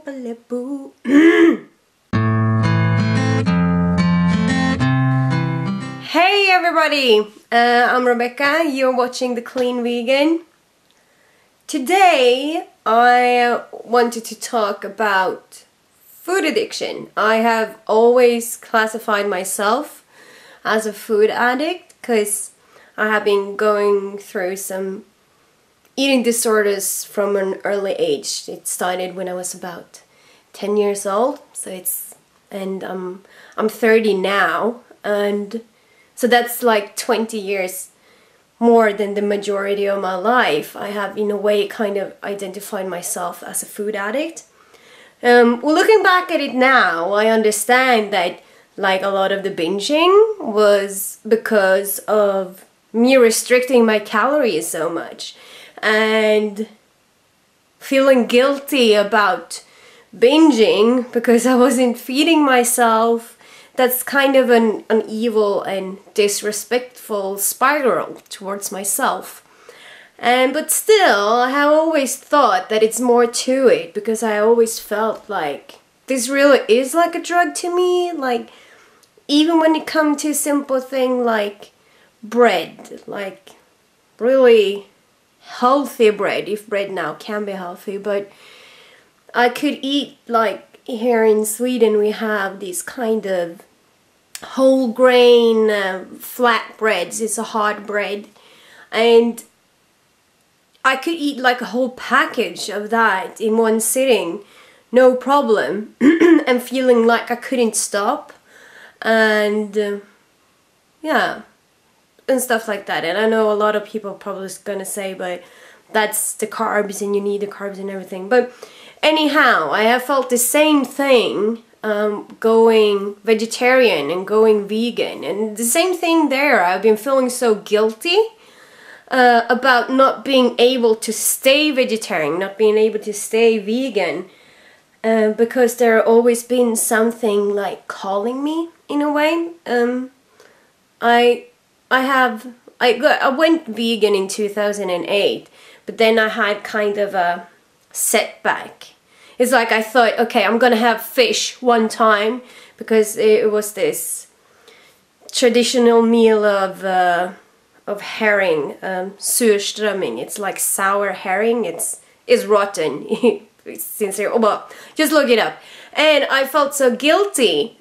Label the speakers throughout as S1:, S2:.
S1: Boo. Hey everybody, I'm Rebecca, you're watching The Clean Vegan. Today I wanted to talk about food addiction. I have always classified myself as a food addict because I have been going through some eating disorders from an early age. It started when I was about 10 years old, and I'm 30 now, and so that's like 20 years more than the majority of my life. I have in a way kind of identified myself as a food addict. Well, looking back at it now, I understand that like a lot of the binging was because of me restricting my calories so much and feeling guilty about binging because I wasn't feeding myself. That's kind of an evil and disrespectful spiral towards myself. But still, I have always thought that it's more to it, because I always felt like this really is like a drug to me. Like, even when it comes to a simple thing like bread, like really healthy bread, if bread now can be healthy, but I could eat, like here in Sweden we have these kind of whole grain flat breads. It's a hard bread, and I could eat like a whole package of that in one sitting, no problem, and feeling like I couldn't stop, and yeah, and stuff like that. And I know a lot of people are probably gonna say, but that's the carbs and you need the carbs and everything. But anyhow, I have felt the same thing going vegetarian and going vegan, and the same thing there. I've been feeling so guilty about not being able to stay vegetarian, not being able to stay vegan, because there always been something like calling me in a way. I went vegan in 2008, but then I had kind of a setback. It's like I thought, okay, I'm gonna have fish one time, because it was this traditional meal of herring, surströmming. It's like sour herring. It's rotten. It's sincere. Well, just look it up. And I felt so guilty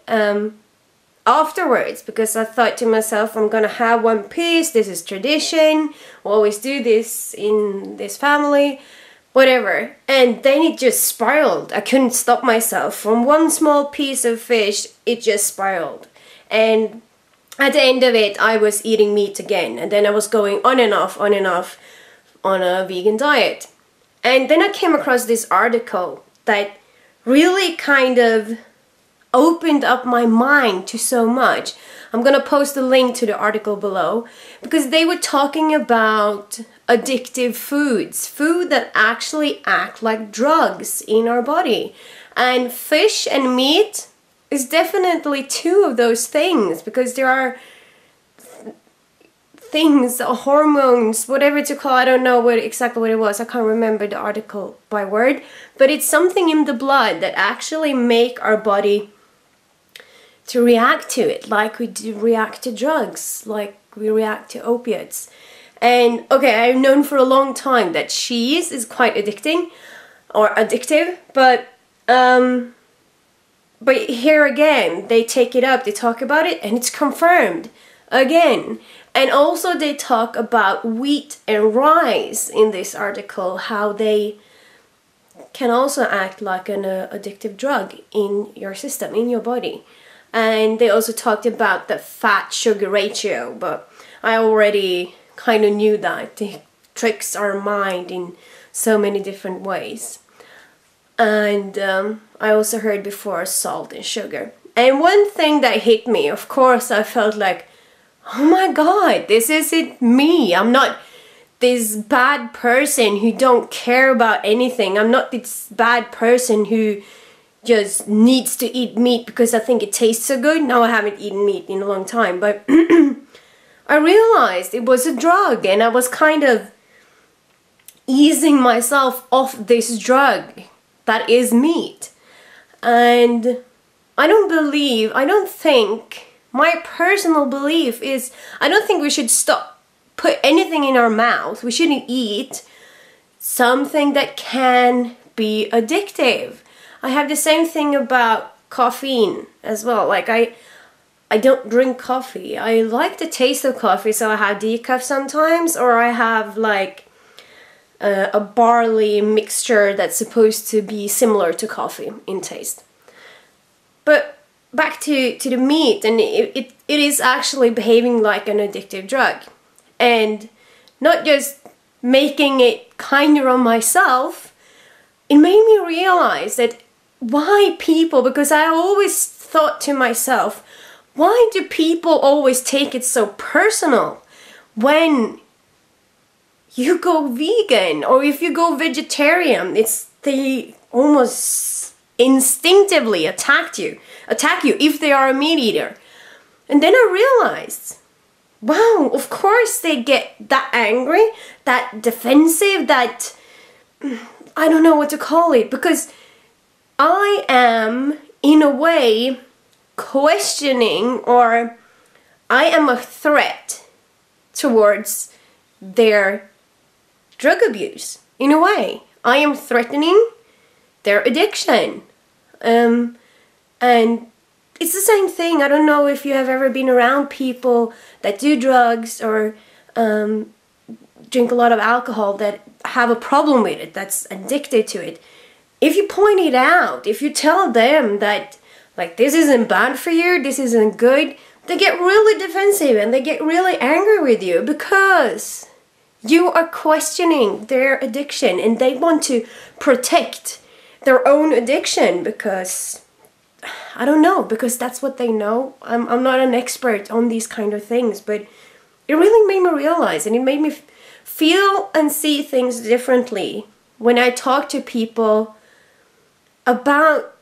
S1: afterwards, because I thought to myself, I'm gonna have one piece, this is tradition, we always do this in this family, whatever. And then it just spiraled. I couldn't stop myself. From one small piece of fish, it just spiraled. And at the end of it, I was eating meat again, and then I was going on and off on a vegan diet. And then I came across this article that really kind of opened up my mind to so much. I'm gonna post a link to the article below, because they were talking about addictive foods, food that actually act like drugs in our body. And fish and meat is definitely two of those things, because there are things, hormones, whatever to call, I don't know exactly what it was, I can't remember the article by word, but it's something in the blood that actually make our body to react to it, like we do react to drugs, like we react to opiates. And okay, I've known for a long time that cheese is quite addicting or addictive, but here again, they take it up, they talk about it, and it's confirmed again. And also they talk about wheat and rice in this article, how they can also act like an addictive drug in your system, in your body. And they also talked about the fat-sugar ratio, but I already kind of knew that. It tricks our mind in so many different ways. And I also heard before salt and sugar. And one thing that hit me, of course, I felt like, oh my god, this isn't me. I'm not this bad person who don't care about anything. I'm not this bad person who just needs to eat meat because I think it tastes so good. Now I haven't eaten meat in a long time, but I realized it was a drug, and I was kind of easing myself off this drug that is meat. And I don't think, my personal belief is, I don't think we should put anything in our mouth. We shouldn't eat something that can be addictive. I have the same thing about caffeine as well. Like I don't drink coffee. I like the taste of coffee, so I have decaf sometimes, or I have like a barley mixture that's supposed to be similar to coffee in taste. But back to the meat, and it is actually behaving like an addictive drug. And not just making it kinder on myself, it made me realize that why people, because I always thought to myself, why do people always take it so personal when you go vegan or if you go vegetarian? They almost instinctively attack you if they are a meat eater. And then I realized, wow, of course they get that angry, that defensive, that I don't know what to call it, because I am in a way questioning, or I am a threat towards their drug abuse. In a way, I am threatening their addiction. And it's the same thing. I don't know if you have ever been around people that do drugs or drink a lot of alcohol that have a problem with it, that's addicted to it. If you point it out, if you tell them that, like, this isn't bad for you, this isn't good, they get really defensive and they get really angry with you because you are questioning their addiction and they want to protect their own addiction because, I don't know, because that's what they know. I'm not an expert on these kind of things, but it really made me realize, and it made me feel and see things differently when I talk to people about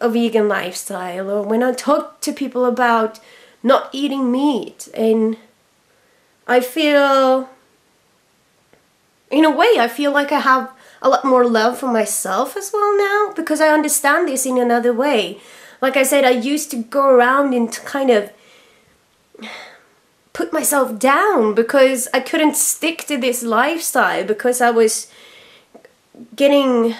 S1: a vegan lifestyle, or when I talk to people about not eating meat. And I feel, in a way, I feel like I have a lot more love for myself as well now, because I understand this in another way. Like I said, I used to go around and kind of put myself down because I couldn't stick to this lifestyle, because I was getting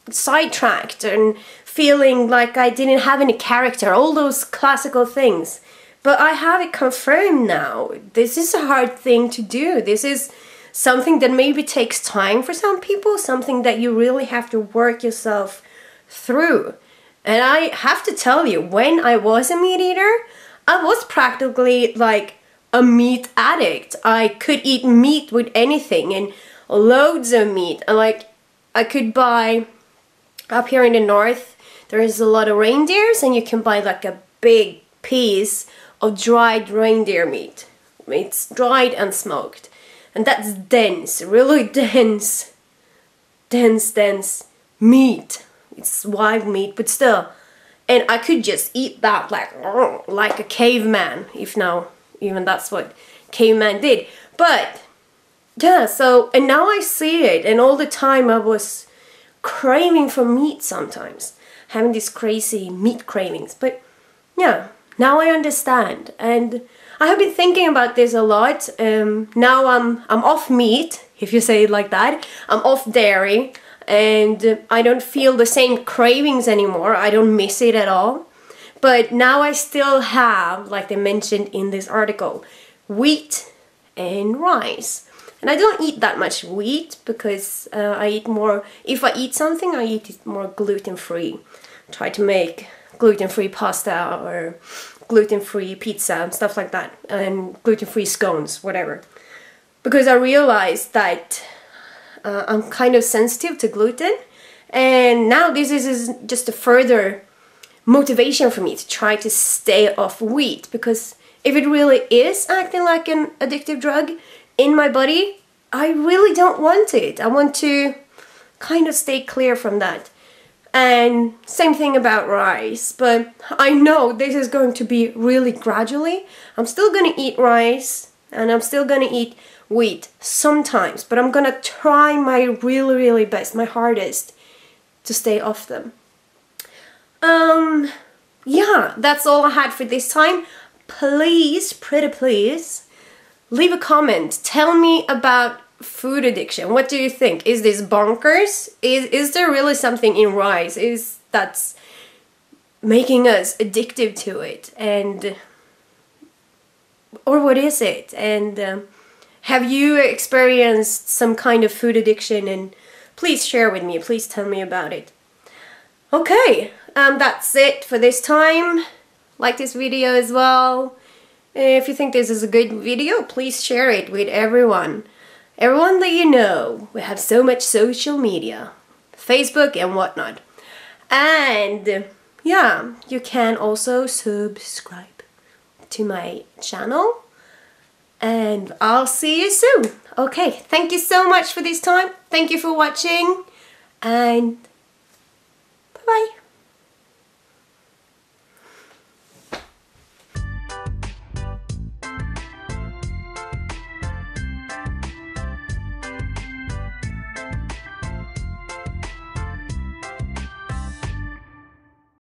S1: sidetracked and feeling like I didn't have any character, all those classical things. But I have it confirmed now. This is a hard thing to do. This is something that maybe takes time for some people, something that you really have to work yourself through. And I have to tell you, when I was a meat eater, I was practically like a meat addict. I could eat meat with anything, and loads of meat. And like, I could buy, up here in the north, there is a lot of reindeers, and you can buy like a big piece of dried reindeer meat. It's dried and smoked. And that's dense, really dense meat. It's wild meat, but still. And I could just eat that like a caveman, if now even that's what caveman did. But yeah, so, and now I see it, and all the time I was craving for meat sometimes, having these crazy meat cravings. But yeah, now I understand, and I have been thinking about this a lot. Now I'm off meat, if you say it like that. I'm off dairy, and I don't feel the same cravings anymore. I don't miss it at all. But now I still have, like they mentioned in this article, wheat and rice. And I don't eat that much wheat because I eat more, if I eat something, I eat it more gluten-free. Try to make gluten-free pasta or gluten-free pizza and stuff like that, and gluten-free scones, whatever. Because I realized that I'm kind of sensitive to gluten, and now this is just a further motivation for me to try to stay off wheat, because if it really is acting like an addictive drug in my body, I really don't want it. I want to kind of stay clear from that. And same thing about rice, but I know this is going to be really gradually. I'm still going to eat rice, and I'm still going to eat wheat sometimes, but I'm going to try my really best, my hardest, to stay off them. Yeah, that's all I had for this time. Please, pretty please, leave a comment. Tell me about food addiction. What do you think? Is this bonkers? Is there really something in rice that's making us addicted to it? And or what is it? And have you experienced some kind of food addiction? And please share with me. Please tell me about it. Okay, that's it for this time. Like this video as well. If you think this is a good video, please share it with everyone. Everyone that you know. We have so much social media, Facebook and whatnot. And yeah, you can also subscribe to my channel. And I'll see you soon. Okay, thank you so much for this time. Thank you for watching. And